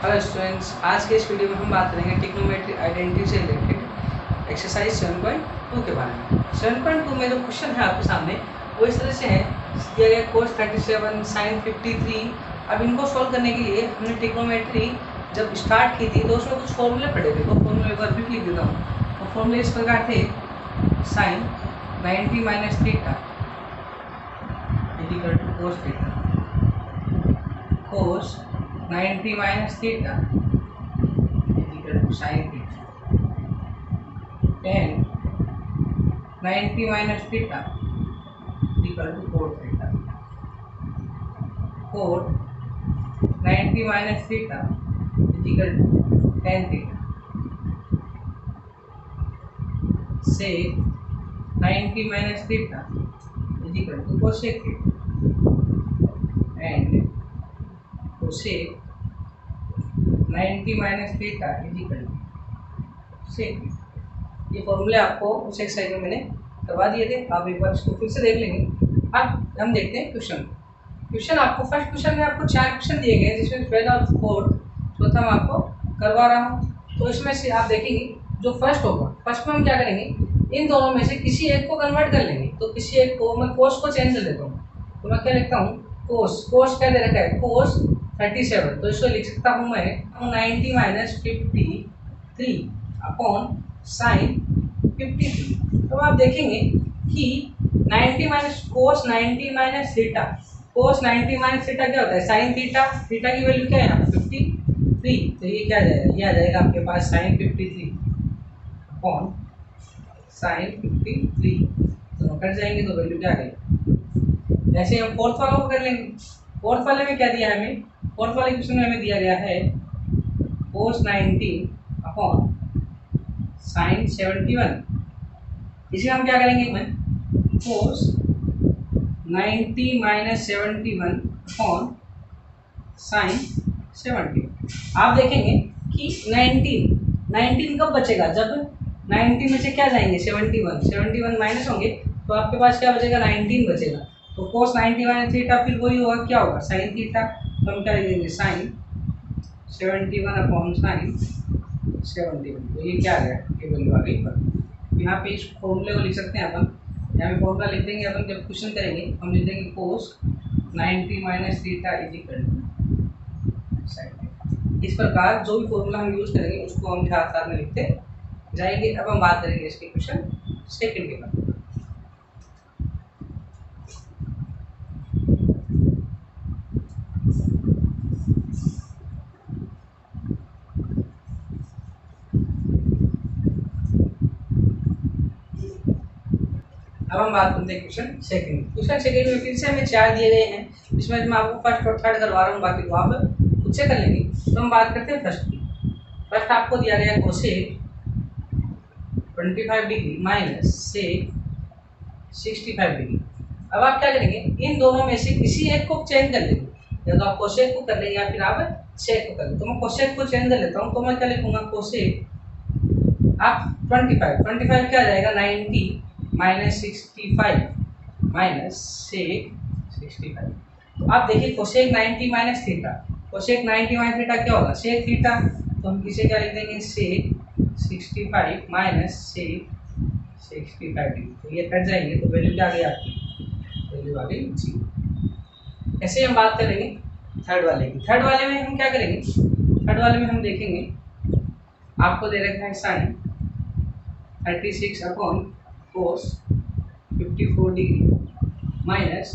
Hello students, आज के इस वीडियो में हम बात करेंगे ट्रिग्नोमेट्री आइडेंटिटी से रिलेटेड एक्सरसाइज 7.2 के बारे में। 7.2 में जो क्वेश्चन है आपके सामने वो इस तरह से है, दिया गया cos 37 sin 53। अब इनको सॉल्व करने के लिए हमने ट्रिग्नोमेट्री जब स्टार्ट की थी तो उसमें कुछ फॉर्मूले पड़े थे। तो फॉर्मूले एक बार फिर लिख देता हूँ। तो फॉर्मूले इस प्रकार थे, sin 90 minus theta equal to cos theta, cos 90 minus theta is equal to sin theta, tan 90 minus theta is equal to cot theta, cot 90 minus theta is equal to tan theta, sec 90 minus theta is equal to cosec theta, and cosec 90 minus theta is equal to sec theta. ये फॉर्मूले आपको उस exercise में मैंने करवा दिए थे, आप एक बार इसको फिर से देख लेंगे। अब हम देखते हैं क्वेश्चन आपको फर्स्ट क्वेश्चन में आपको 4 क्वेश्चन दिए गए, जिसमें पहला और फोर्थ चौथा मैं आपको करवा रहा हूँ। तो इसमें से आप देखेंगे जो फर्स्ट होगा, फर्स्ट में हम क्या करेंगे, इन दोनों में से किसी एक को कन्वर्ट कर लेंगे। तो किसी एक को मैं कोस को चेंज कर लेता हूँ। तो मैं क्या लिखता हूँ, कोस क्या दे रखा है, कोस 37। तो इसको लिख सकता हूँ मैं 90 माइनस 53 अपॉन साइन 53। तो आप देखेंगे कि 90 माइनस कोस 90 माइनस थीटा, कोस 90 माइनस थीटा क्या होता है, साइन थीटा। थीटा की वैल्यू क्या है यहाँ 53। तो ये क्या आ जाएगा, ये आ जाएगा आपके पास साइन 53 अपॉन साइन 53। तो कट जाएंगे तो वैल्यू क्या आ गई। ऐसे हम फोर्थ वालों को कर लेंगे। फोर्थ वाले में क्या दिया है हमें, फोर्थ वाले क्वेश्चन में हमें दिया गया है कोस 90 अपॉन साइन 71। इसे हम क्या करेंगे, मैं कोस 90 माइनस 71 अपॉन साइन 70। आप देखेंगे कि 19 कब बचेगा, जब 90 में से क्या जाएंगे 71 माइनस होंगे तो आपके पास क्या बचेगा, 19 बचेगा। तो कोस 90 माइनस थीटा फिर वही होगा, क्या होगा, साइन थीटा। तो हम क्या लिख देंगे, साइन 71 अपॉन साइन 71। तो ये क्या आ गया, ये वैल्यू आ गई पर। यहाँ पे इस फॉर्मूले को लिख सकते हैं अपन, यहाँ पे फॉर्मूला लिख देंगे अपन। जब क्वेश्चन करेंगे हम लिख देंगे cos 90 minus theta is equal to sine. इस प्रकार जो भी फॉर्मूला हम यूज करेंगे उसको हम साथ में लिखते जाएंगे। अब हम बात करेंगे इसके क्वेश्चन सेकंड के बारे में। अब हम बात करते हैं क्वेश्चन सेकंड में फिर से हमें 4 दिए गए हैं, जिसमें मैं आपको फर्स्ट और थर्ड करवा रहा हूँ, बाकी तो आप खुद से कर लेंगे। तो हम बात करते हैं फर्स्ट की। फर्स्ट आपको दिया गया है cosec 25 degree minus sec 65 degree. अब आप क्या करेंगे, इन दोनों में से किसी एक को चेंज कर लेंगे, या तो आप कोसेक को कर लेंगे या फिर आप सेक को कर लेंगे। तो मैं कोसेक को चेंज कर लेता हूँ। तो मैं क्या लिखूंगा, कोसेक आप 25 क्या आ जाएगा, 90 माइनस 65 माइनस सेक 65। तो आप देखिए cosec 90 minus theta, cosec 90 minus theta क्या होगा, सेक थीटा। तो हम इसे क्या लिख देंगे, सेक 65 माइनस सेक 65 डिग्री। तो ये कट जाएंगे तो वैल्यू क्या आ गई आपकी, वैल्यू आ गई जी। ऐसे हम बात करेंगे थर्ड वाले की। थर्ड वाले में हम क्या करेंगे, थर्ड वाले में हम देखेंगे आपको दे रखा है sine 36 upon cos 54 degree minus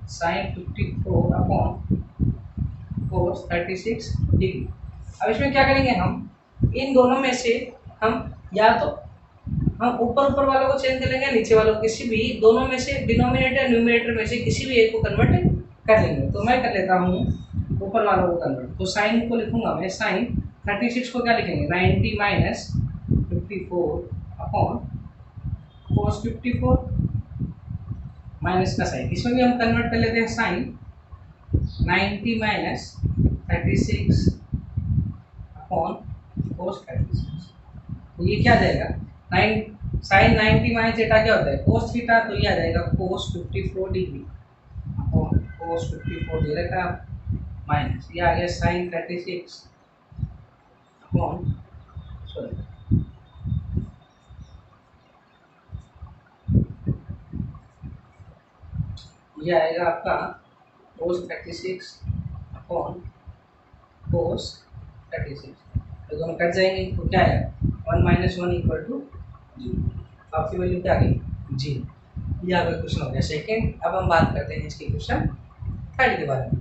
sine 54 upon cos 36 degree. अब इसमें क्या करेंगे, हम इन दोनों में से हम या तो हम ऊपर वालों को चेंज कर लेंगे, नीचे वालों को, किसी भी दोनों में से डिनोमिनेटर न्यूमरेटर में से किसी भी एक को कन्वर्ट कर लेंगे। तो मैं कर लेता हूँ ऊपर वालों को कन्वर्ट। तो साइन को लिखूंगा मैं, साइन 36 को क्या लिखेंगे, 90 माइनस 54 अपॉन कोस 54 माइनस का साइन। इसमें भी हम कन्वर्ट कर लेते हैं, साइन 90 माइनस 36 अपॉन कोस 36। तो ये क्या आ जाएगा, साइन 90 माइनस थीटा क्या होता है, कोस थीटा। तो ये आ जाएगा कोस 54 डिग्री अपॉन कोस 54 दे रखा है माइनस ये आ गया साइन 36 अपॉन सॉरी ये आएगा आपका कोस 36 अपॉन कोस 36, तो दोनों कट जाएंगे तो क्या आएगा 1 माइनस 1 इक्वल टू 0। आपकी वैल्यू क्या आ गई 0। ये आपका क्वेश्चन हो गया सेकेंड। अब हम बात करते हैं इसके क्वेश्चन थर्ड के बारे में।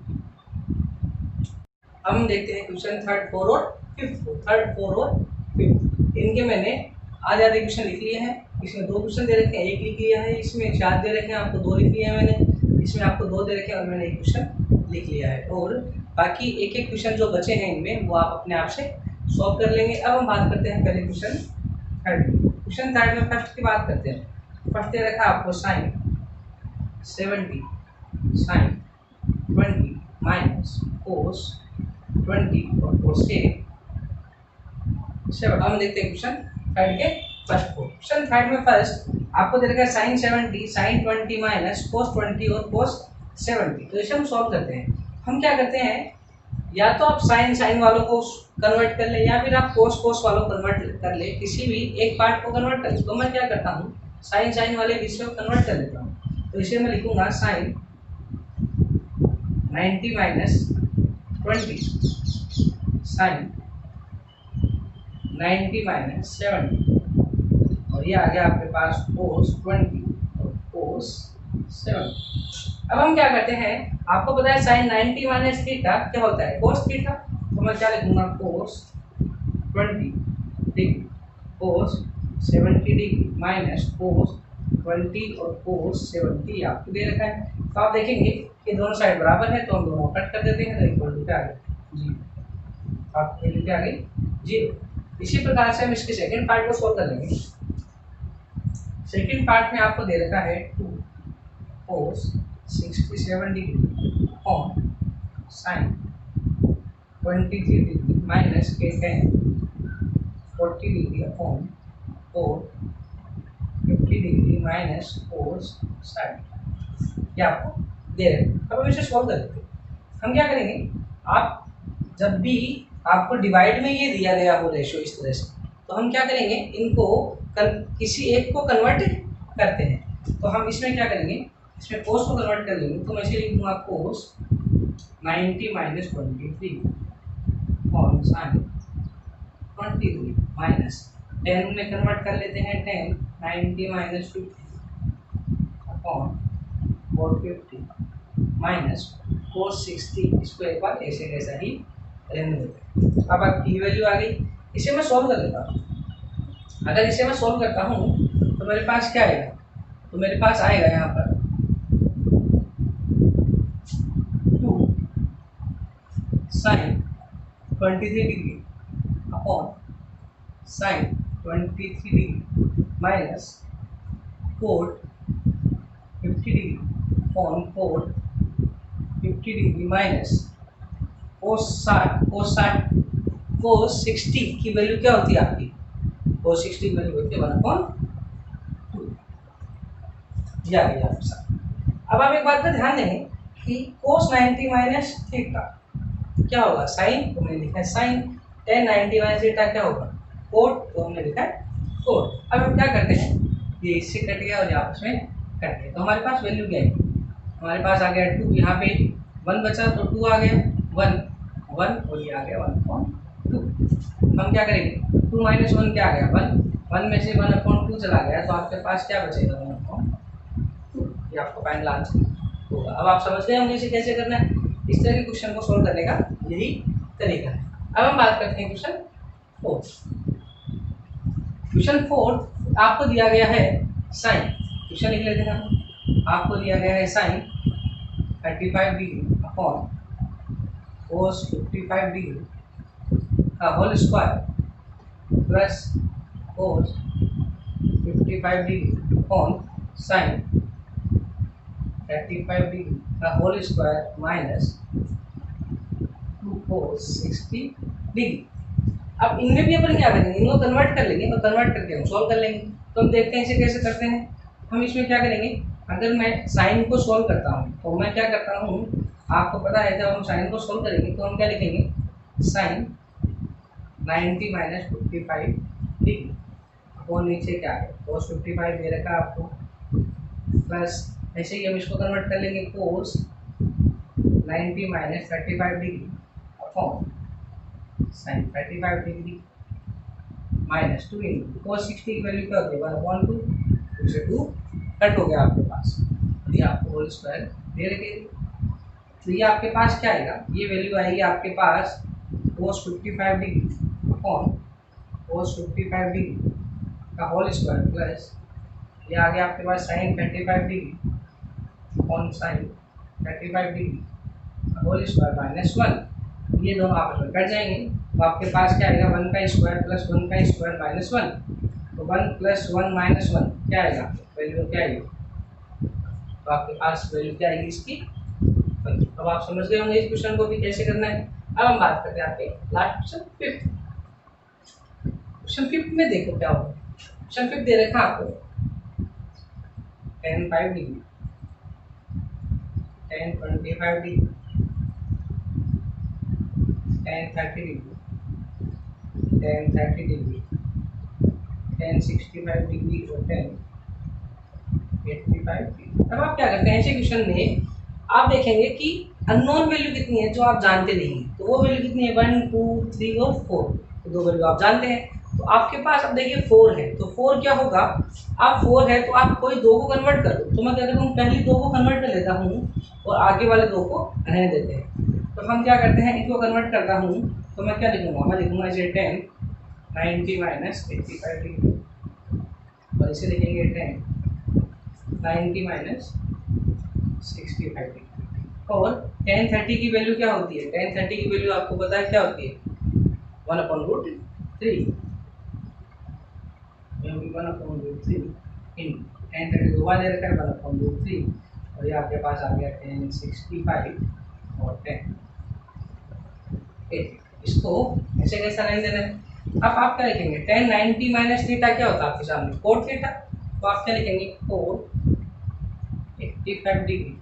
अब हम देखते हैं क्वेश्चन थर्ड, फोर और फिफ्थ को। थर्ड, फोर और फिफ्थ इनके मैंने आधे आधे क्वेश्चन लिख लिए हैं। इसमें 2 क्वेश्चन दे रखे हैं, 1 लिख लिया है। इसमें 4 दे रखे हैं, आपको 2 लिख लिया है मैंने। इसमें आपको 2 दे रखे हैं और मैंने 1 क्वेश्चन लिख लिया है। और बाकी एक एक क्वेश्चन जो बचे हैं इनमें वो आप अपने आप से सॉल्व कर लेंगे। अब हम बात करते हैं पहले क्वेश्चन थर्ड। क्वेश्चन थर्ड में फर्स्ट की बात करते हैं। फर्स्ट दे रखा आपको साइन 70 साइन 20 माइनस कोस 20 और कोसेक 7। हम देखते हैं क्वेश्चन थर्ड के फर्स्ट को। क्वेश्चन थर्ड में फर्स्ट आपको दे रखा है साइन 70 साइन 20 माइनस कोस 20 और कोस 70। तो इसे हम सॉल्व करते हैं। हम क्या करते हैं, या तो आप साइन साइन वालों को कन्वर्ट कर ले या फिर आप कोस कोस वालों को कन्वर्ट कर ले, किसी भी एक पार्ट को कन्वर्ट कर ले। तो मैं क्या करता हूँ, साइन साइन वाले विषय को कन्वर्ट कर लेता हूँ। तो इसे मैं लिखूंगा साइन 90 माइनस 20 साइन 90 माइनस 70 और ये आ गया आपके पास कोस 20 और कोस 7। अब हम क्या करते हैं, आपको पता है साइन 90 माइनस थीटा क्या होता है, कोस थीटा। तो मैं क्या लिखूंगा, कोस 20 डिग्री कोस 70 डिग्री माइनस कोस 20 और कोस 70 आपको दे रखा है। तो आप देखेंगे कि दोनों साइड बराबर है, तो हम दोनों कट कर देते हैं। तो इक्वल टू क्या आ गया 0। आपकी वैल्यू क्या आ गई 0। इसी प्रकार से हम इसके सेकंड पार्ट को सोल्व कर लेंगे। सेकंड पार्ट में आपको दे रखा है 2 cos 67 degree on sine 23 degree minus के 40 degree upon cos 50 degree minus cos 60। ये आपको दे रहे हैं। अब हम इसे सॉल्व कर लेते हैं। हम क्या करेंगे, आप जब भी आपको डिवाइड में ये दिया गया हो रेशियो इस तरह से, तो हम क्या करेंगे, इनको किसी एक को कन्वर्ट करते हैं। तो हम इसमें क्या करेंगे, इसमें कोस को कन्वर्ट कर लेंगे। तो मैं इसे लिखूंगा कोस 90 माइनस 23 और साइन 23 माइनस 10 में कन्वर्ट कर लेते हैं 10 90 माइनस 50 अपॉन 450 माइनस कोस 60। इसको एक बार ऐसे ऐसा ही रहने देते हैं। अब आपकी वैल्यू आ गई। इसे मैं सॉल्व कर लेता हूँ। अगर इसे मैं सॉल्व करता हूँ तो मेरे पास क्या आएगा, तो मेरे पास आएगा यहाँ पर 2 sine 23 degree upon sine 23 degree minus cot 50 degree upon cot 50 degree minus cos 60 की वैल्यू क्या होती है आपकी, कोस 60 की वैल्यू होती है 1/2। ये आ गई आपके साथ। अब आप एक बात का ध्यान देंगे कि कोस 90 माइनस थीटा क्या होगा, साइन, तो मैंने लिखा है साइन। 10 90 माइनस थीटा क्या होगा, कोट, तो हमने लिखा है कोट। अब हम क्या करते हैं, ये इससे कट गया और आपस में कट गया, तो हमारे पास वैल्यू क्या है, हमारे पास आ गया 2। यहाँ पे 1 बचा तो 2 आ गया, 1 और ये आ गया 1/2। हम क्या करेंगे, 2 माइनस 1 क्या आ गया 1 में से 1/2 चला गया, तो आपके पास क्या बचेगा 1/2। ये आपको फाइनल आंसर होगा। अब आप समझ गए हमने इसे कैसे करना है। इस तरह के क्वेश्चन को सोल्व करने का यही तरीका है। अब हम बात करते हैं क्वेश्चन 4। क्वेश्चन 4 आपको दिया गया है साइन, क्वेश्चन लिख लेते हैं हम। आपको दिया गया है sine 35 degree upon cos 55 degree का whole square plus cos 55 degree upon sine 35 degree का whole square minus 2 cos 60 degree. अब इनमें भी अपन क्या करेंगे, इनको कन्वर्ट कर लेंगे और कन्वर्ट करके हम सॉल्व कर लेंगे। तो हम देखते हैं इसे कैसे करते हैं। हम इसमें क्या करेंगे, अगर मैं साइन को सॉल्व करता हूँ तो मैं क्या करता हूँ, आपको पता है जब हम साइन को सोल्व करेंगे तो हम क्या लिखेंगे, साइन 90 माइनस 55 डिग्री वो नीचे क्या है cos 55 दे रखा है आपको, प्लस ऐसे ही हम इसको कन्वर्ट कर लेंगे cos 90 minus 35 degree upon sine 35 degree minus 2 into cos 60 की वैल्यू क्या होती है 1/2, 2 से 2 कट हो गया आपके पास, ये आपको होल स्क्वायर दे रखेगी। तो ये आपके पास क्या आएगा, ये वैल्यू आएगी आपके पास cos 55 degree upon cos 55 degree का होल स्क्वायर प्लस ये आ गया आपके पास sine 35 degree upon sine 35 degree का होल स्क्वायर माइनस 1। ये दोनों आपस में कट जाएंगे तो आपके पास क्या आएगा 1 का स्क्वायर प्लस 1 का स्क्वायर माइनस 1, तो 1 प्लस 1 माइनस 1 क्या आएगा, वैल्यू क्या आएगी, तो आपके पास वैल्यू क्या आएगी इसकी 1। अब आप समझ गए होंगे इस क्वेश्चन को भी कैसे करना है। अब हम बात करते हैं आपके last question 5th। Question 5th में देखो क्या होगा, क्वेश्चन 5th दे रखा आपको tan 5 degree, tan 25 degree, tan 30 degree, tan 30 degree, tan 65 degree और tan 85 डिग्री। अब आप क्या करते हैं ऐसे क्वेश्चन में आप देखेंगे कि अननोन वैल्यू कितनी है जो आप जानते नहीं हैं, तो वो वैल्यू कितनी है 1 2 3 और 4, तो दो वैल्यू आप जानते हैं। तो आपके पास अब देखिए 4 है, तो 4 क्या होगा, आप 4 है तो आप कोई दो को कन्वर्ट कर दो, तो मैं क्या करता हूँ पहले दो को कन्वर्ट कर लेता हूँ और आगे वाले दो को रहने देते हैं। तो हम क्या करते हैं इनको कन्वर्ट करता हूँ, तो मैं क्या लिखूँगा, मैं लिखूँगा इसे 10 90 माइनस 85 डिग्री और इसे लिखेंगे 10 90 माइनस 65 डिग्री। और tan 30 की वैल्यू क्या होती है, tan 30 की वैल्यू आपको पता है क्या होती है 1/√3, 1/√3 इन tan 30 दो बार दे रखा है 1/√3 और ये आपके पास आ गया tan 65 और tan 8। इसको ऐसे कैसा लाइन देना है, अब आप क्या लिखेंगे tan 90 माइनस थीटा क्या होता है आपके सामने cot थीटा, तो आप क्या लिखेंगे cot 85 degree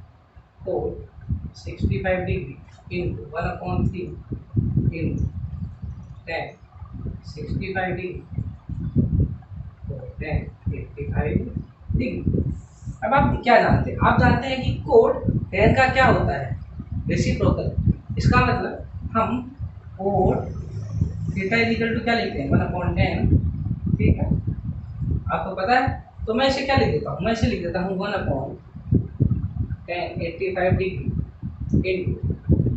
cot 65 degree into 1/3 into tan 65 degree और tan 85 डिग्री। अब आप क्या जानते हैं, आप जानते हैं कि कोट tan का क्या होता है रेसिप्रोकल, इसका मतलब हम कोट थीटा इक्वल टू क्या लिखते हैं 1/10, ठीक है आपको पता है। तो मैं इसे क्या लिख देता हूँ, मैं इसे लिख देता हूँ 1/tan 85 degree into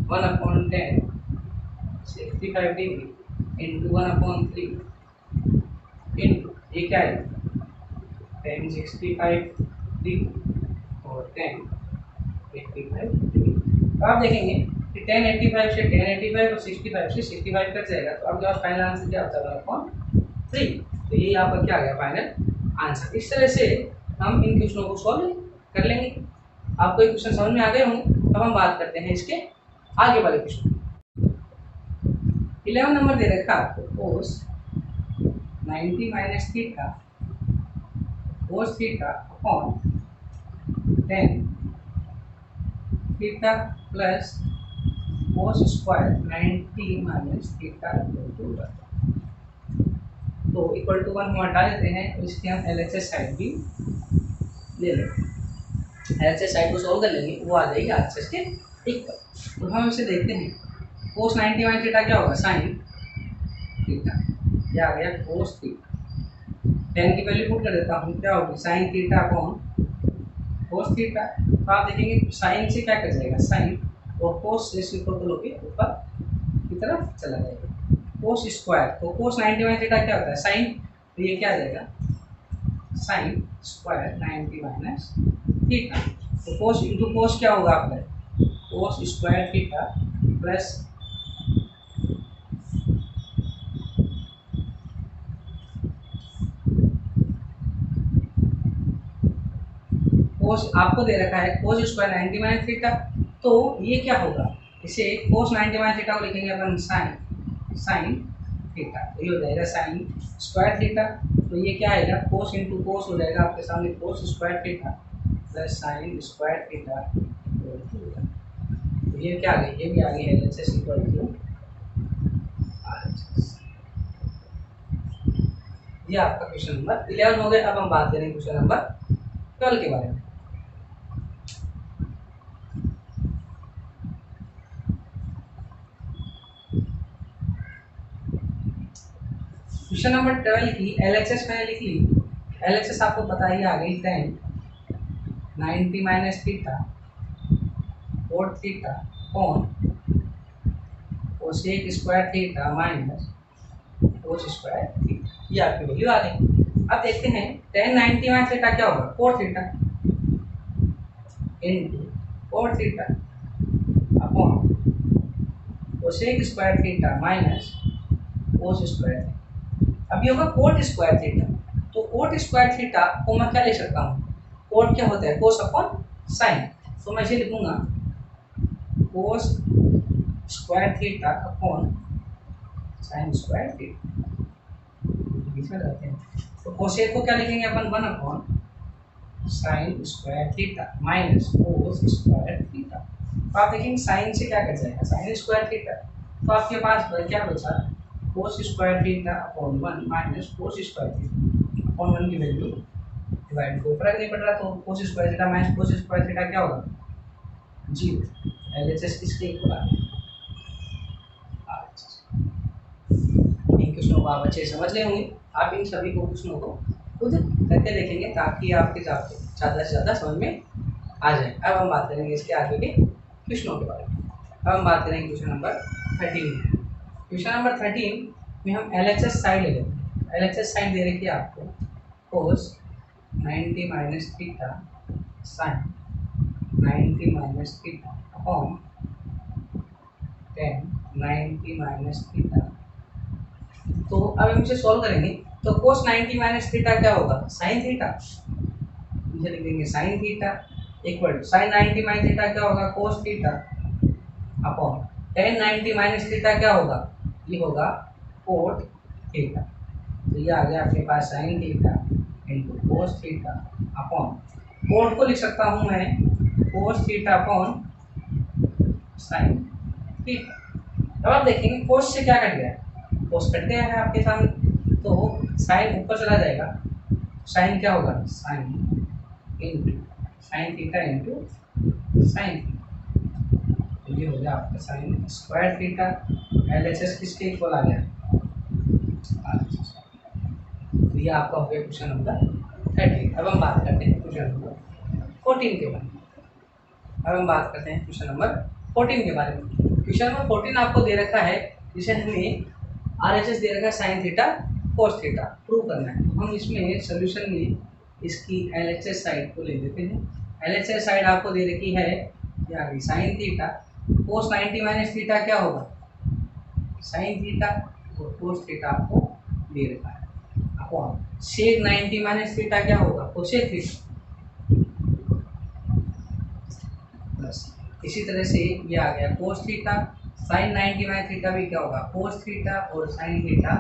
1/10 65 degree into 1/3 into ये क्या है tan 65 डिग्री और tan 85 डिग्री। तो आप देखेंगे कि tan 85 से tan 85 और 65 से 65 कट जाएगा, तो आपके पास फाइनल आंसर क्या होता है 1/3। तो यही आपका क्या आ गया फाइनल आंसर। इस तरह से हम इन क्वेश्चनों को सॉल्व कर लेंगे। आपको ये क्वेश्चन समझ में आ गए होंगे। अब हम बात करते हैं इसके आगे वाले क्वेश्चन। 11 नंबर दे रखा आपको cos 90 minus theta cos theta upon tan theta plus cos square 90 minus theta equal to 1। तो इक्वल टू 1 हम हटा देते हैं, तो इसकी हम LHS साइड भी ले लेंगे। LHS साइड को सॉल्व कर लेंगे, वो आ जाएगी RHS के इक्वल। तो हम इसे देखते हैं cos 90 माइनस थीटा क्या होगा sin थीटा, क्या आ गया cos थीटा, tan की वैल्यू पुट कर देता हूँ क्या होगी sin theta upon cos theta. तो आप देखेंगे sin से क्या कर जाएगा sin और cos से रेसिप्रोकल होकर ऊपर की तरफ चला जाएगा cos स्क्वायर। तो cos 90 माइनस थीटा क्या होता है sin, तो ये क्या आ जाएगा sin स्क्वायर 90 माइनस थीटा। तो cos इंटू cos क्या होगा आपका cos square theta plus cos आपको दे रखा है cos स्क्वायर 90 माइनस थीटा, तो ये क्या होगा इसे cos 90 माइनस थीटा को लिखेंगे अपन sin थीटा, तो ये हो जाएगा sin स्क्वायर थीटा। तो ये क्या आएगा cos इंटू cos हो जाएगा आपके सामने cos square theta plus sin square theta. तो ये क्या आ गई, ये भी आ गई LHS इक्वल टू RHS। ये आपका क्वेश्चन नंबर 11 हो गया। अब हम बात करेंगे क्वेश्चन नंबर 12 के बारे में। क्वेश्चन नंबर 12 की LHS मैंने लिख ली। LHS आपको पता ही आ गई 10 90 माइनस थीटा कोट थीटा कौन cosec square theta minus cos square theta, ये आपकी वैल्यू आ गई। अब देखते हैं 10 90 माइनस थीटा क्या होगा, cot theta into cot theta upon cosec square theta minus cos square theta. अब ये होगा कोट स्क्वायर थीटा, तो कोट स्क्वायर थीटा को मैं क्या ले सकता हूँ, कोट क्या होता है, कोस अपॉन साइन। तो मैं इसे लिखूंगा cos square theta upon sine square theta, बीच में रहते हैं। तो कोसेक को क्या लिखेंगे अपन, 1 upon sine square theta minus cos square theta. तो आप देखेंगे साइन से क्या कट जाएगा, साइन स्क्वायर थीटा। तो आपके पास क्या बचा, कोस square theta upon 1 minus cos square theta upon 1 की वैल्यू डिवाइड को फर्क नहीं पड़ रहा, तो कोस square theta minus cos square theta क्या होगा, 0। LHS किसके इक्वल आ गया, इन क्वेश्चनों को आप अच्छे समझ गए होंगे। आप इन सभी को क्वेश्चनों को खुद करके देखेंगे ताकि आपके ज़्यादा से ज़्यादा समझ में आ जाए। अब हम बात करेंगे इसके आगे के क्वेश्चनों के बारे में। अब हम बात करेंगे क्वेश्चन नंबर 13। क्वेश्चन नंबर 13 में हम LHS साइड ले लेते हैं। LHS साइड दे रखी है आपको कोस 90 minus theta sine 90 minus theta upon 10 90 minus theta. तो अब हम इसे सॉल्व करेंगे, तो कोस 90 माइनस थीटा क्या होगा, साइन थीटा, इसे लिख देंगे sine theta equal to sine 90 minus theta क्या होगा, cos theta upon 10 90 minus theta क्या होगा, ये होगा कोट थीटा। तो ये आ गया आपके पास sine theta into cos theta upon cot को लिख सकता हूँ मैं cos theta upon sine theta. अब आप देखेंगे कोस से क्या कट गया, कोस कट गया है आपके सामने, तो साइन ऊपर चला जाएगा, साइन क्या होगा, sine into sine theta into sine theta. ये हो गया आपका साइन स्क्वायर थीटा। LHS किसके इक्वल आ गया, तो ये आपका हो गया क्वेश्चन नंबर 13। अब हम बात करते हैं क्वेश्चन नंबर 14 के बारे में। अब हम बात करते हैं क्वेश्चन नंबर 14 के बारे में। क्वेश्चन नंबर 14 आपको दे रखा है, जिसे हमें RHS दे रखा है sign theta cos theta prove करना है। तो हम इसमें सोल्यूशन में इसकी LHS साइड को ले लेते हैं। LHS साइड आपको दे रखी है या साइन थीटा कोस 90 माइनस थीटा क्या होगा, साइन थीटा, और कोस थीटा आपको दे रखा है अपॉन सेक 90 माइनस थीटा क्या होगा, कोसेक थीटा। बस इसी तरह से ये आ गया cos theta, sine 90 minus theta भी क्या होगा, कोस थीटा, और साइन थीटा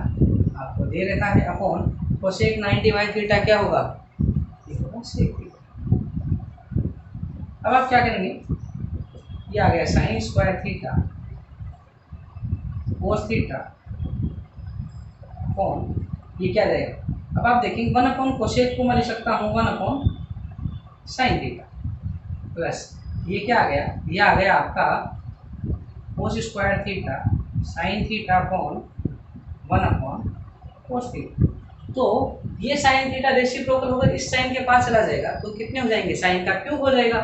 आपको दे रखा है अपॉन कोसेक 90 माइनस थीटा क्या होगा, ये होगा सेक थीटा। अब आप क्या करेंगे, ये आ गया sign square theta cos theta upon ये क्या जाएगा, अब आप देखेंगे 1 अपॉन कोसेक को मैं लिख सकता हूँ 1 अपॉन साइन थीटा प्लस ये क्या आ गया, ये आ गया आपका कोस square theta sine theta upon 1 upon cos theta. तो ये साइन थीटा रेसिप्रोकल होगा, इस साइन के पास चला जाएगा, तो कितने हो जाएंगे, साइन का क्यूब हो जाएगा,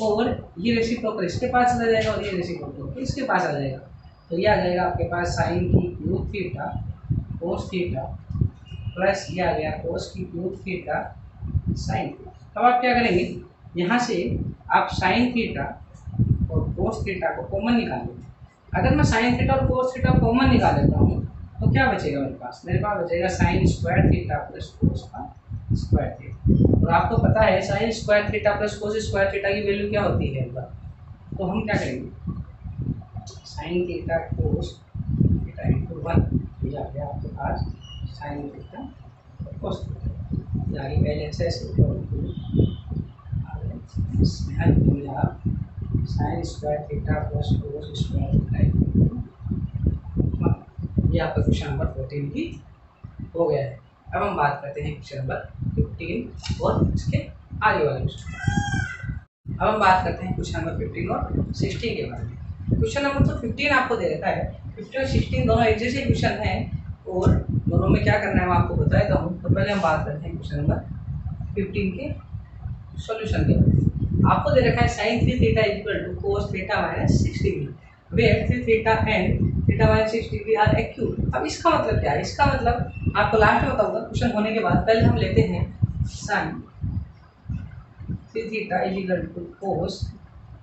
और ये रेसिप्रोकल इसके पास चला जाएगा, और ये रेसिप्रोकल इसके पास आ जाएगा। तो ये आ जाएगा आपके पास साइन की cube theta cos theta plus ये आ गया कोस की क्यूब थीटा साइन थीटा। अब आप क्या करेंगे, यहाँ से आप साइन थीटा और कोस थीटा को कॉमन निकालेंगे। अगर मैं साइन थीटा और कोस थीटा कॉमन निकाल लेता हूँ तो क्या बचेगा मेरे पास बचेगा sign square theta plus cos का स्क्वायर थीटा। और आपको पता है sign square theta plus cos square theta की वैल्यू क्या होती है, तो हम क्या करेंगे, sign theta cos theta into 1, ये आ गया आपके पास साइन थीटा कोस थीटा। आगे पहले से इसमें हल किया sign square theta plus cos square theta. ये आपका क्वेश्चन नंबर 14 की हो गया है। अब हम बात करते हैं क्वेश्चन नंबर 15 और इसके आगे वाले क्वेश्चन। अब हम बात करते हैं क्वेश्चन नंबर 15 और 16 के बारे में। क्वेश्चन नंबर तो 15 आपको दे रखा है, 15 और 16 दोनों एक जैसे क्वेश्चन हैं और दोनों में क्या करना है मैं आपको बता देता हूँ। तो पहले हम बात करते हैं क्वेश्चन नंबर 15 के सॉल्यूशन के बारे में। आपको दे रखा है sine 3 theta equal to cos theta minus 6 degree where 3 theta and theta minus 6 degree are acute. अब इसका मतलब क्या है? इसका मतलब आपको लास्ट में बताऊंगा क्वेश्चन होने के बाद। पहले हम लेते हैं sine 3 theta equal to cos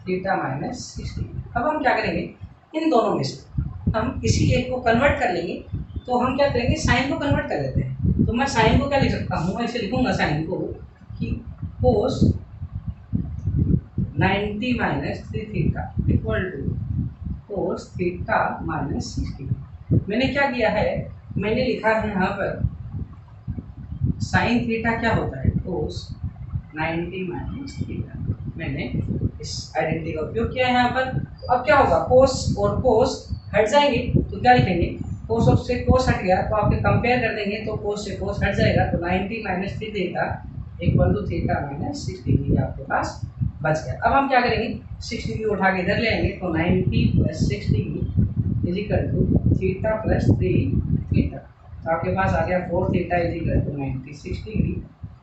theta minus 6 degree. अब हम क्या करेंगे, इन दोनों में से हम किसी एक को कन्वर्ट कर लेंगे। तो हम क्या करेंगे, साइन को कन्वर्ट कर लेते हैं। तो मैं साइन को क्या लिख सकता हूँ, ऐसे लिखूंगा साइन को कि cos 90 minus 3 theta equal to cos theta minus 6 degree. मैंने क्या किया है, मैंने लिखा है यहाँ पर साइन थीटा क्या होता है, कोस 90 माइनस थीटा। मैंने इस आइडेंटिटी का उपयोग किया है यहाँ पर। अब क्या होगा, कोस और कोस हट जाएंगे तो क्या लिखेंगे, कोस और से कोस हट गया तो आपके कंपेयर कर देंगे तो कोस से कोस हट जाएगा। तो 90 minus 3 theta equal to theta minus 6 degree आपके पास बच गया। अब हम क्या करेंगे, 6 डिग्री उठा के इधर ले आएंगे तो 90 plus 6 degree is equal to theta plus 3 theta. तो आपके पास आ गया 4 theta is equal to 96 degree,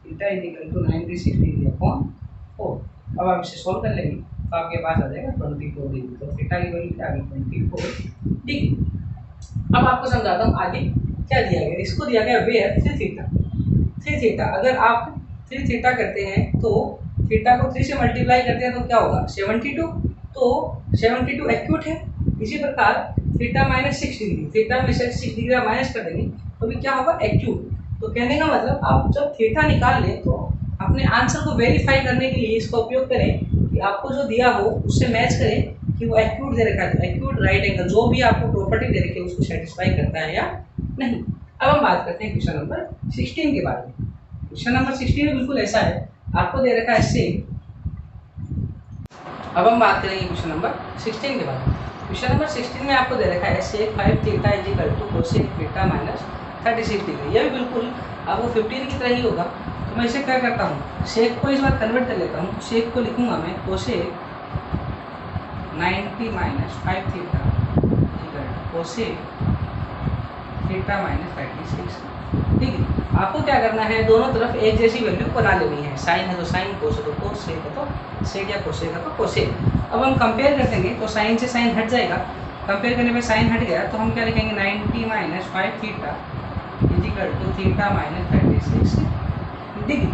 theta is equal to 96 degree upon 4। अब आप इसे सॉल्व कर लेंगे तो आपके पास आ जाएगा 24 डिग्री। तो थीटा की वैल्यू क्या आ गई, 24 डिग्री। अब आपको समझाता हूँ आगे क्या दिया गया। इसको दिया गया वेयर 3 थीटा। 3 थीटा अगर आप 3 थीटा करते हैं तो थीटा को 3 से मल्टीप्लाई करते हैं तो क्या होगा, 72। तो 72 एक्यूट है। इसी प्रकार थीटा माइनस 6 डिग्री, थीटा में से 6 डिग्री माइनस कर देंगे तो भी क्या होगा, एक्यूट। तो कहने का मतलब आप जब थीटा निकाल लें तो अपने आंसर को वेरीफाई करने के लिए इसका उपयोग करें कि आपको जो दिया हो उससे मैच करें कि वो एक्यूट दे रखा है, एक्यूट राइट एंगल जो भी आपको प्रॉपर्टी दे रखी है उसको सेटिस्फाई करता है या नहीं। अब हम बात करते हैं क्वेश्चन नंबर 16 के बारे में। क्वेश्चन नंबर 16 में बिल्कुल ऐसा है, आपको दे रखा है सेक। अब हम बात करेंगे क्वेश्चन नंबर 16 के बारे में। क्वेश्चन नंबर 16 में आपको दे रखा है sec 5 theta is equal to cosec theta minus 36 degree. यह भी बिल्कुल आपको 15 की तरह ही होगा। तो मैं इसे क्या करता हूँ, सेक को इस बार कन्वर्ट कर लेता हूँ। सेक को लिखूंगा मैं cosec 90 minus 5 theta equal to cosec theta minus 36 degree. आपको क्या करना है, दोनों तरफ एक जैसी वैल्यू बना लेनी है। साइन है तो साइन, कोस है तो कोस, सेक है तो सेक या कोसेक है तो कोसेक। अब हम कंपेयर कर देंगे तो साइन से साइन हट जाएगा। कंपेयर करने में साइन हट गया तो हम क्या लिखेंगे, 90 minus 5 theta is equal to theta minus 36 degree.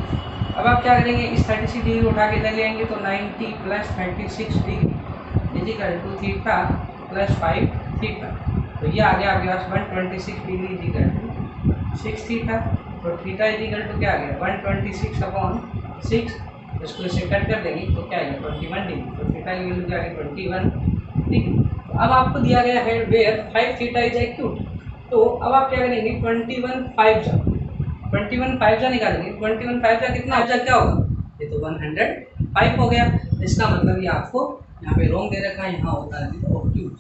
अब आप क्या करेंगे, इस 36 डिग्री उठा के इधर ले आएंगे तो 90 plus 36 degree is equal to theta plus 5 theta. तो ये आ गया आपके पास 126 degree is equal to 6 theta. तो थीटा इज इक्वल टू क्या आ गया, 126 अपॉन 6। इसको इसे कट कर देंगे तो क्या आएगा, 21 डिग्री। तो थीटा की वैल्यू क्या आ गई, 21 डिग्री। तो अब आपको दिया गया है वेयर 5 थीटा इज एक्यूट। तो अब आप क्या करेंगे, 21 5 जा 21 5 जा निकालेंगे। 21 5 जा कितना जा क्या होगा, ये तो 105 हो गया। इसका मतलब ये आपको यहाँ पे रॉन्ग दे रखा है, यहाँ होता है तो ऑब्ट्यूज,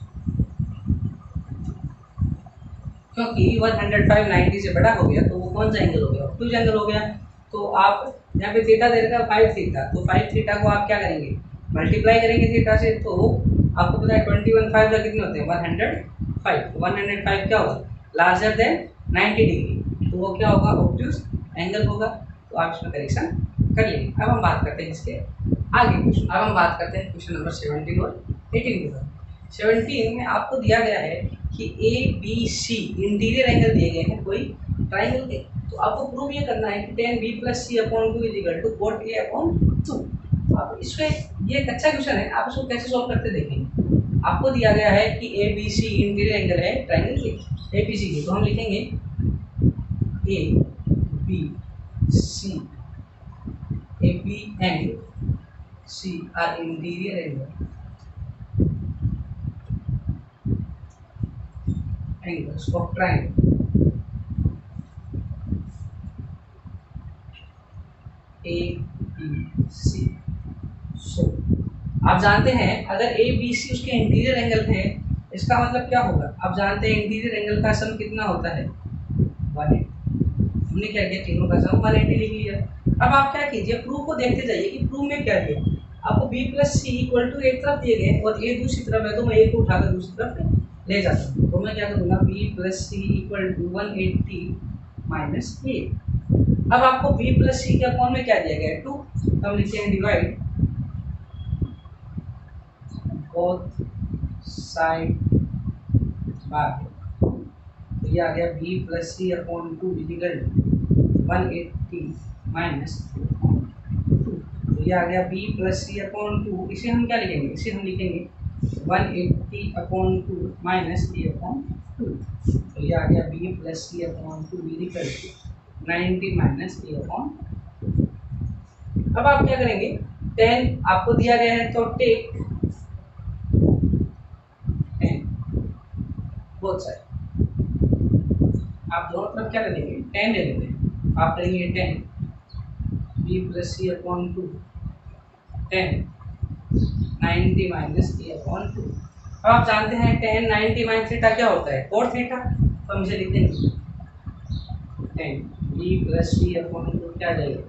क्योंकि 105 90 से बड़ा हो गया तो वो कौन सा एंगल हो गया, ऑब्ट्यूज एंगल हो गया। तो आप यहाँ पे थीटा दे रखा है 5 थीटा, तो 5 थीटा को आप क्या करेंगे, मल्टीप्लाई करेंगे थीटा से। तो आपको पता है 21 5 जा कितने होते हैं, 105। 105 क्या होगा, लार्जर देन 90 डिग्री, तो वो क्या होगा, ऑब्ट्यूज एंगल होगा। तो आप इसमें करेक्शन कर लेंगे। अब हम बात करते हैं इसके आगे क्वेश्चन। अब हम बात करते हैं क्वेश्चन नंबर 17 और 18 के साथ। 17 में आपको दिया गया है कि A B C interior angle दिए गए हैं कोई ट्राइंगल के। तो आपको प्रूव ये करना है कि tan b plus C upon 2 is equal to cot a upon 2। आप इसमें ये एक अच्छा क्वेश्चन है, आप इसको कैसे सॉल्व करते देखेंगे। आपको दिया गया है कि A B C interior angle है ट्राइंगल के ए बी सी के। तो हम लिखेंगे A B C, A B and C are interior angle angles of triangle A B C। So आप जानते हैं अगर ए बी सी उसके इंटीरियर एंगल हैं, इसका मतलब क्या होगा? आप जानते हैं इंटीरियर एंगल का सम कितना होता है? 180। हमने क्या किया, तीनों का सम 180 लिख लिया। अब आप क्या कीजिए, प्रूफ को देखते जाइए कि प्रूफ में क्या दिया। आपको b plus c equal to एक तरफ दिए गए और a दूसरी तरफ है, तो मैं a को उठाकर दूसरी तरफ ले जाता हूँ। तो मैं क्या करूँगा, b plus c equal to 180 minus a। अब आपको b प्लस सी के अपॉन में क्या दिया गया है? 2। तो हम लिखते हैं डिवाइड बोथ साइड बाय, तो ये आ गया b प्लस सी अपॉन 2 इक्वल 180 माइनस 2। तो ये आ गया b प्लस सी अपॉन 2। इसे हम क्या लिखेंगे? इसे हम लिखेंगे 180 अपॉन 2 माइनस a अपॉन 2। तो ये आ गया b plus C upon 2 equal 90 minus a upon. अब आप क्या करेंगे, 10 आपको दिया गया है तो टेक 10 बोथ साइड। आप दोनों तरफ क्या करेंगे, 10 ले लेते हैं। आप करेंगे 10 b plus C upon 2 10 90 minus a upon 2। अब आप जानते हैं 10 90 माइनस थीटा क्या होता है? Cot theta. तो हम इसे लिख देंगे 10 b प्लस सी अपॉन 2 क्या आ जाएगा?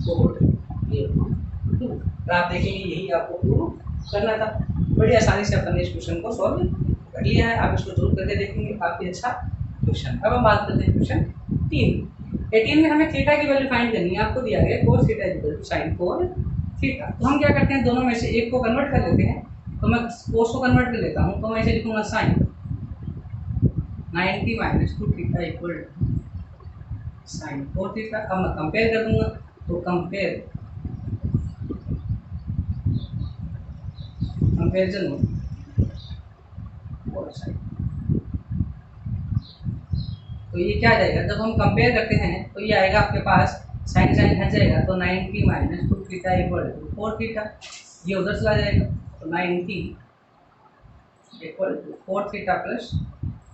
Cot a upon 2। तो आप देखेंगे यही आपको प्रूव करना था। बड़ी आसानी से अपन ने इस क्वेश्चन को सॉल्व कर लिया है। आप इसको जरूर करके देखेंगे, काफ़ी अच्छा क्वेश्चन। अब हम बात करते हैं क्वेश्चन 3। 18 में हमें थीटा की वैल्यू फाइंड करनी है। आपको दिया गया cos theta equal to sin 4 theta. तो हम क्या करते हैं, दोनों में से एक को कन्वर्ट कर लेते हैं। तो मैं cos को कन्वर्ट कर लेता हूँ, तो मैं इसे लिखूंगा sin 90 minus 2 theta equal to sin 4 theta. अब मैं कंपेयर कर दूंगा, तो कंपेरिजन और साइन। तो ये क्या आ जाएगा, जब हम कंपेयर करते हैं तो ये आएगा आपके पास साइन साइन हट जाएगा, तो 90 minus 2 theta equal to 4 theta. ये उधर चला जाएगा, तो 90 equal to 4 theta plus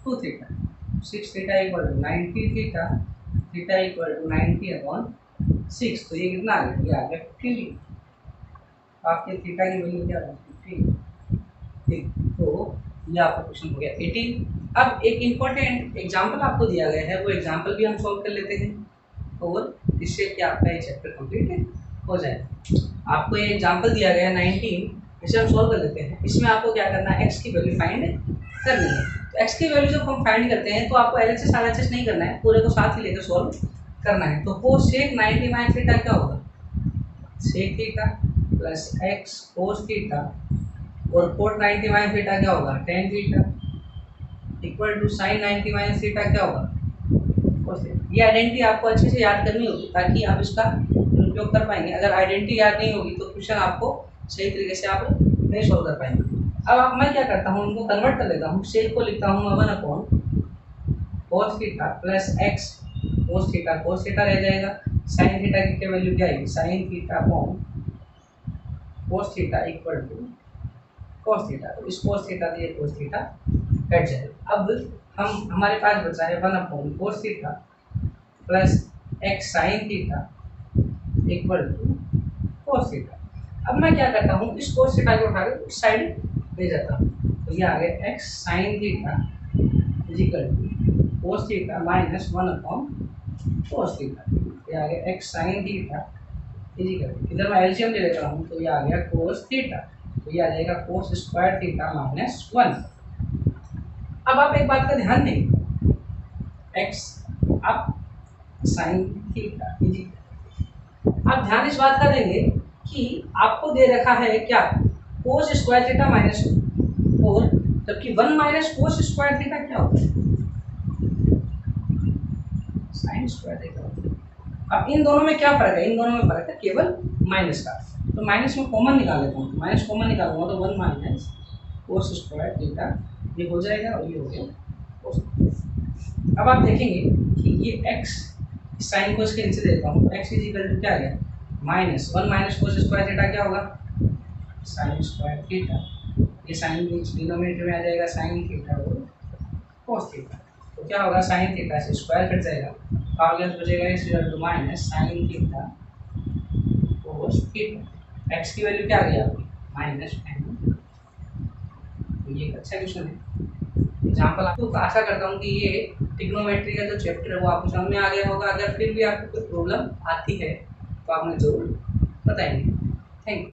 2 theta 6 theta equal to 90 theta. Theta equal to 90 upon 6। तो ये कितना आ गया? ये आ गया 15। आपके थीटा की वैल्यू क्या है? 15। ठीक, तो ये आपका क्वेश्चन हो गया 18। अब एक इम्पोर्टेंट एग्जाम्पल आपको दिया गया है, वो एग्जाम्पल भी हम सॉल्व कर लेते हैं और इससे क्या आपका ये चैप्टर कंप्लीट हो जाएगा। आपको ये एग्जाम्पल दिया गया है 19, इसे हम सॉल्व कर लेते हैं। इसमें आपको क्या करना है, एक्स की वैल्यू फाइंड करनी है। तो एक्स की वैल्यू जब हम फाइंड करते हैं तो आपको LHS RHS नहीं करना है, पूरे को साथ ही लेकर सॉल्व करना है। तो कोस सेक 90 माइनस थीटा क्या होगा? Sec theta plus x cos theta और कोट 90 माइनस थीटा क्या होगा? Tan theta equal to sine 90 minus theta क्या होगा? Cos theta. ये आइडेंटिटी आपको अच्छे से याद करनी होगी ताकि आप इसका उपयोग कर पाएंगे। अगर आइडेंटिटी याद नहीं होगी तो क्वेश्चन आपको सही तरीके से आप नहीं सॉल्व कर पाएंगे। अब मैं क्या करता हूँ, उनको कन्वर्ट कर लेता हूँ। सेक को लिखता हूँ 1 upon cos theta plus x cos theta रह जाएगा। साइन थीटा की वैल्यू क्या आएगी? Sine theta upon cos theta equal to cos theta. तो इस कोस थीटा दिए कोस थीटा कट जाएगा। अब हमारे पास बचा है 1 upon cos theta plus x sine theta equal to cos theta. अब मैं क्या करता हूँ, इस कोस थीटा को उठाकर इस साइड ले जाता हूँ। तो ये आ गया x sine theta equal to cos theta minus 1 upon cos theta. ये आ गया एक्स साइन थीटा इक्वल, इधर मैं एलसीएम ले लेता हूँ, तो ये आ गया कोस थीटा। तो ये आ जाएगा कोस स्क्वायर थीटा माइनस 1। अब आप एक बात का ध्यान देंगे, एक्स अब साइन थीटा, आप ध्यान इस बात का देंगे कि आपको दे रखा है क्या? कोस स्क्वायर थीटा माइनस 4, जबकि 1 माइनस कोस स्क्वायर थीटा क्या होता है? Sign square theta. अब इन दोनों में क्या फर्क है? इन दोनों में फर्क है केवल माइनस का। तो माइनस में कॉमन निकाल लेता हूँ, माइनस कॉमन निकालूंगा तो 1 माइनस कोस स्क्वायर थीटा ये हो जाएगा और ये हो गया कोस। अब आप देखेंगे कि ये x साइन को इसके नीचे देता हूँ, तो x इज इक्वल टू क्या आ गया? Minus 1 minus cos square theta क्या होगा? Sign square theta. ये साइन डिनोमिनेटर में आ जाएगा साइन थीटा और कोस थीटा। तो क्या होगा? साइन थीटा से स्क्वायर कट जाएगा, आगे बचेगा x equal to minus sine theta cos theta. x की वैल्यू क्या आ गई आपकी? Minus n. तो ये एक अच्छा क्वेश्चन है। एग्जाम्पल आपको आशा करता हूँ कि ये ट्रिग्नोमेट्री का जो चैप्टर है वो आपको समझ में आ गया होगा। अगर फिर भी आपको कोई प्रॉब्लम आती है तो आप मुझे जरूर बताएंगे। Thank you.